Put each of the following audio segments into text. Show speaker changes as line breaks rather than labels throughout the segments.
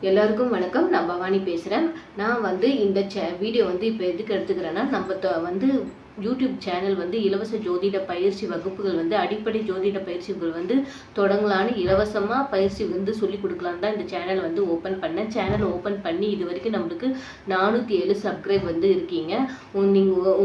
எல்லாருக்கும் வணக்கம். நான் பவானி பேசுகிறேன். நான் வந்து இந்த வீடியோ வந்து இப்போ எதுக்கு எடுத்துக்கிறேன்னா, நம்ம யூடியூப் சேனல் வந்து இலவச ஜோதிட பயிற்சி வகுப்புகள் வந்து அடிப்படை ஜோதிட பயிற்சிகள் வந்து தொடங்கலான்னு இலவசமாக பயிற்சி வந்து சொல்லிக் கொடுக்கலான்னு தான் இந்த சேனல் வந்து ஓப்பன் பண்ணேன். சேனல் ஓப்பன் பண்ணி இது வரைக்கும் நம்மளுக்கு 407 சப்ஸ்கிரைப் வந்து இருக்கீங்க.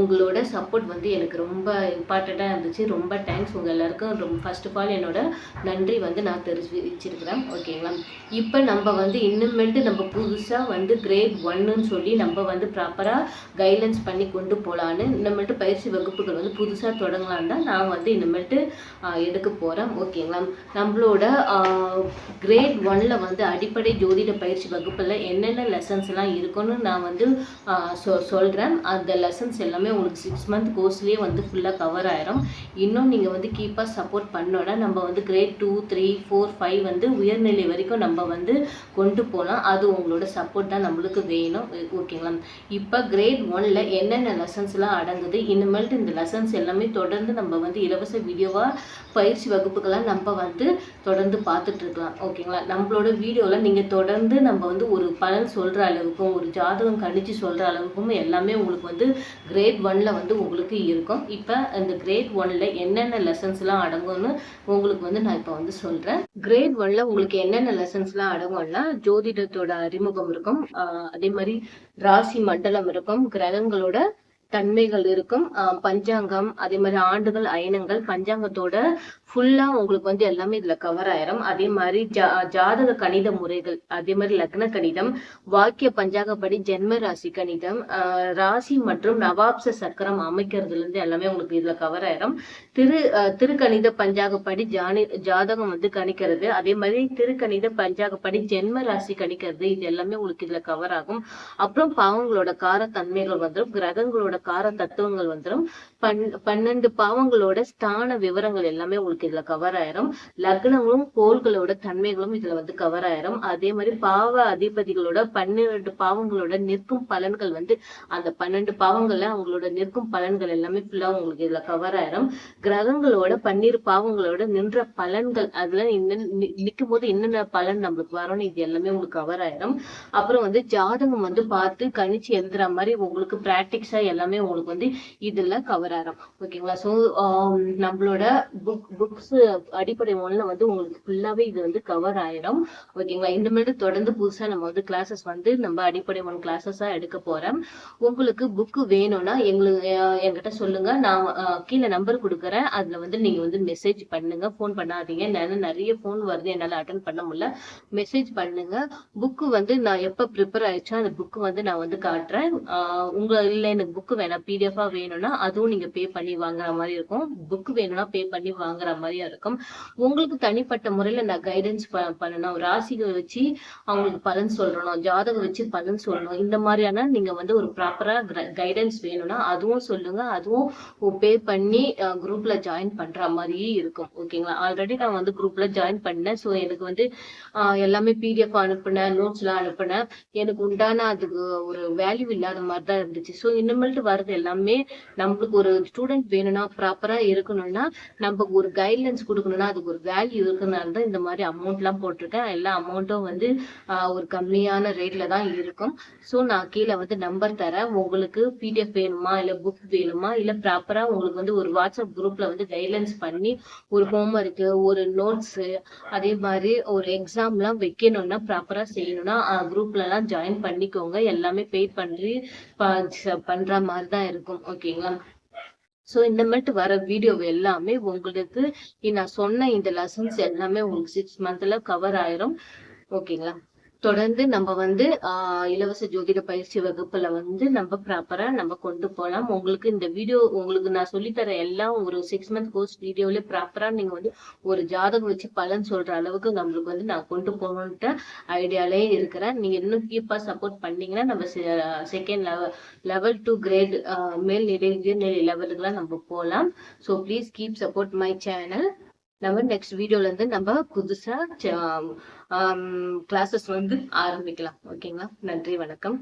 உங்களோட சப்போர்ட் வந்து எனக்கு ரொம்ப இம்பார்ட்டண்ட்டாக இருந்துச்சு. ரொம்ப தேங்க்ஸ் உங்கள் எல்லாருக்கும். ஃபர்ஸ்ட் ஆஃப் ஆல் என்னோட நன்றி வந்து நான் தெரிவிச்சிருக்கிறேன். ஓகேங்களா? இப்போ நம்ம வந்து இன்னுமேட்டு நம்ம புதுசாக வந்து கிரேட் 1ன்னு சொல்லி நம்ம வந்து ப்ராப்பராக கைட்லைன்ஸ் பண்ணி கொண்டு போகலான்னு இன்னமேட்டு பயிற்சி வகுப்புகள் வந்து புதுசாக தொடங்கலான்னு தான் நான் வந்து இன்னமேட்டு எடுக்க போகிறேன். ஓகேங்களா? நம்மளோட கிரேட் 1ல் வந்து அடிப்படை ஜோதிட பயிற்சி வகுப்பில் என்னென்ன லெசன்ஸ்லாம் இருக்குன்னு நான் வந்து சொல்கிறேன். அந்த லெசன்ஸ் எல்லாமே உங்களுக்கு 6 மந்த் கோர்ஸ்லேயே வந்து ஃபுல்லாக கவர் ஆயிரும். இன்னும் நீங்கள் வந்து கீப்பாக சப்போர்ட் பண்ணோட நம்ம வந்து கிரேட் 2, 3, 4, 5 வந்து உயர்நிலை வரைக்கும் நம்ம வந்து கொண்டு போகலாம். அது உங்களோட சப்போர்ட் தான் நம்மளுக்கு வேணும். ஓகேங்களா? இப்போ கிரேட் 1ல் என்னென்ன லெசன்ஸ்லாம் அடங்குது, இனிமேல்ட்டு இந்த லெசன்ஸ் எல்லாமே தொடர்ந்து நம்ம வந்து இலவச வீடியோவாக பயிற்சி வகுப்புகளாக நம்ம வந்து தொடர்ந்து பார்த்துட்டு இருக்கலாம். ஓகேங்களா? நம்மளோட வீடியோவில் நீங்கள் தொடர்ந்து நம்ம வந்து ஒரு பலன் சொல்கிற அளவுக்கும் ஒரு ஜாதகம் கணிச்சு சொல்கிற அளவுக்கும் எல்லாமே உங்களுக்கு வந்து கிரேட் 1ல் வந்து உங்களுக்கு இருக்கும். இப்போ இந்த கிரேட் 1ல் என்னென்ன லெசன்ஸ்லாம் அடங்கும்னு உங்களுக்கு வந்து நான் இப்போ வந்து சொல்கிறேன். கிரேட் 1ல் உங்களுக்கு என்னென்ன லெசன்ஸ்லாம் அடங்கும்னா ஜோதிடத்தோட அறிமுகம் இருக்கும். அதே மாதிரி ராசி மண்டலம் இருக்கும், கிரகங்களோட தன்மைகள் இருக்கும், பஞ்சாங்கம், அதே மாதிரி ஆண்டுகள், அயனங்கள், பஞ்சாங்கத்தோட ஃபுல்லா உங்களுக்கு வந்து எல்லாமே இதுல கவர் ஆயிரும். அதே மாதிரி ஜாதக கணித முறைகள், அதே மாதிரி லக்ன கணிதம், வாக்கிய பஞ்சாங்கப்படி ஜென்ம ராசி கணிதம், ராசி மற்றும் நவாப்ச சக்கரம் அமைக்கிறதுல இருந்து எல்லாமே உங்களுக்கு இதுல கவர் ஆயிரும். திருக்கணித பஞ்சாங்கப்படி ஜாதகம் வந்து கணிக்கிறது, அதே மாதிரி திருக்கணித பஞ்சாங்கப்படி ஜென்ம ராசி கணிக்கிறது, இது எல்லாமே உங்களுக்கு இதுல கவர் ஆகும். அப்புறம் பாவங்களோட கார தன்மைகள் வந்துடும், கிரகங்களோட கார தத்துவங்கள் வந்துடும், 12 பாவங்களோட ஸ்தான விவரங்கள் எல்லாமே உங்களுக்கு இதுல கவர் ஆயிரும். லக்னங்களும் கோள்களோட தன்மைகளும் இதுல வந்து கவர் ஆயிரும். அதே மாதிரி பாவ அதிபதிகளோட 12 பாவங்களோட நிற்கும் பலன்கள் வந்து அந்த 12 பாவங்கள்ல அவங்களோட நிற்கும் பலன்கள் எல்லாமே ஃபுல்லா உங்களுக்கு இதுல கவர் ஆயிரும். கிரகங்களோட 12 பாவங்களோட நின்ற பலன்கள், அதுல நிற்கும் போது என்னென்ன பலன் நம்மளுக்கு வரும்னு இது எல்லாமே உங்களுக்கு கவர் ஆயிரும். அப்புறம் வந்து ஜாதகம் வந்து பார்த்து கணிச்சு எழுதுற மாதிரி உங்களுக்கு பிராக்டிக்ஸா எல்லாமே உங்களுக்கு வந்து இதுல கவர் ஆகும். ஓகேங்களா? ஸோ நம்மளோட புக்ஸ் அடிப்படை 1ல வந்து உங்களுக்கு ஃபுல்லாவே இது வந்து கவர் ஆயிரும். ஓகேங்களா? இந்த மாதிரி தொடர்ந்து புதுசா நம்ம வந்து கிளாஸஸ் வந்து நம்ம அடிப்படை 1 கிளாஸஸா எடுக்க போறோம். உங்களுக்கு புக் வேணும்னா என்கிட்ட சொல்லுங்க. நான் கீழே நம்பர் கொடுக்குறேன். அதுல வந்து நீங்க வந்து மெசேஜ் பண்ணுங்க, போன் பண்ணாதீங்க. நிறைய போன் வருது, என்னால அட்டன் பண்ண முடியல. மெசேஜ் பண்ணுங்க. புக்கு வந்து நான் எப்ப ப்ரிப்பேர் ஆயிடுச்சோ அந்த புக்கு வந்து நான் வந்து காட்டுறேன். இல்ல எனக்கு புக்கு வேணாம், பிடிஎஃபா வேணும்னா அதுவும் நீங்க பே பண்ணி வாங்குற மாதிரி இருக்கும். புக் வேணும்னா பே பண்ணி வாங்குற மாதிரியா இருக்கும். உங்களுக்கு தனிப்பட்ட முறையில நான் கைடன்ஸ் பண்ணணும், ராசிகளை வச்சு அவங்களுக்கு பலன் சொல்லணும், ஜாதகம் வச்சு பலன் சொல்லணும், இந்த மாதிரியான நீங்க வந்து ஒரு ப்ராப்பரா கைடன்ஸ் வேணும்னா அதுவும் சொல்லுங்க. அதுவும் பே பண்ணி குரூப்ல ஜாயின் பண்ற மாதிரியே இருக்கும். ஓகேங்களா? ஆல்ரெடி நான் வந்து குரூப்ல ஜாயின் பண்ணேன். ஸோ எனக்கு வந்து எல்லாமே பிடிஎஃப் அனுப்புனேன், நோட்ஸ் எல்லாம் அனுப்புனேன். எனக்கு உண்டான அதுக்கு ஒரு வேல்யூ இல்லாத மாதிரி தான் இருந்துச்சு. ஸோ இனிமேல்ட்டு வருது எல்லாமே நம்மளுக்கு ஒரு ஸ்டூடெண்ட் வேணும்னா ப்ராப்பரா இருக்கணும்னா நம்ம ஒரு கைட்லைன்ஸ் கொடுக்கணும்னா அதுக்கு ஒரு வேல்யூ இருக்குனால தான் இந்த மாதிரி அமௌண்ட் எல்லாம் போட்டிருக்கேன். எல்லா அமௌண்ட்டும் வந்து ஒரு கம்மியான ரேட்ல தான் இருக்கும். ஸோ நான் கீழே வந்து நம்பர் தரேன். உங்களுக்கு பிடிஎஃப் வேணுமா, இல்ல புக் வேணுமா, இல்ல ப்ராப்பரா உங்களுக்கு வந்து ஒரு வாட்ஸ்அப் குரூப்ல வந்து கைட்லைன்ஸ் பண்ணி ஒரு ஹோம்ஒர்க், ஒரு நோட்ஸ், அதே மாதிரி ஒரு எக்ஸாம் எல்லாம் வைக்கணும்னா ப்ராப்பரா செய்யணும்னா குரூப்ல எல்லாம் ஜாயின் பண்ணிக்கோங்க. எல்லாமே பே பண்ணி பண்ற மாதிரி தான் இருக்கும். ஓகேங்களா? சோ இந்த மாதிரி வர வீடியோ எல்லாமே உங்களுக்கு நான் சொன்ன இந்த லெசன்ஸ் எல்லாமே உங்களுக்கு 6 மந்த்ல கவர் ஆயிரும். ஓகேங்களா? தொடர்ந்து நம்ம வந்து இலவச ஜோதிட பயிற்சி வகுப்புல வந்து நம்ம ப்ராப்பரா நம்ம கொண்டு போகலாம். உங்களுக்கு இந்த வீடியோ உங்களுக்கு நான் சொல்லித்தர எல்லாம் ஒரு 6 மந்த் கோர்ஸ் வீடியோல ப்ராப்பரா நீங்க வந்து ஒரு ஜாதகம் வச்சு பலன் சொல்ற அளவுக்கு நம்மளுக்கு வந்து நான் கொண்டு போகணும்ன்ற ஐடியாலே இருக்கிறேன். நீங்க இன்னும் கீப்பா சப்போர்ட் பண்ணீங்கன்னா நம்ம செகண்ட் லெவல் 2 கிரேட் மேல்நிலை உயர்நிலை லெவலுக்குலாம் நம்ம போகலாம். So please keep support my channel. நம்ம நெக்ஸ்ட் வீடியோல இருந்து நம்ம புதுசா கிளாஸஸ் வந்து ஆரம்பிக்கலாம். ஓகேங்களா? நன்றி, வணக்கம்.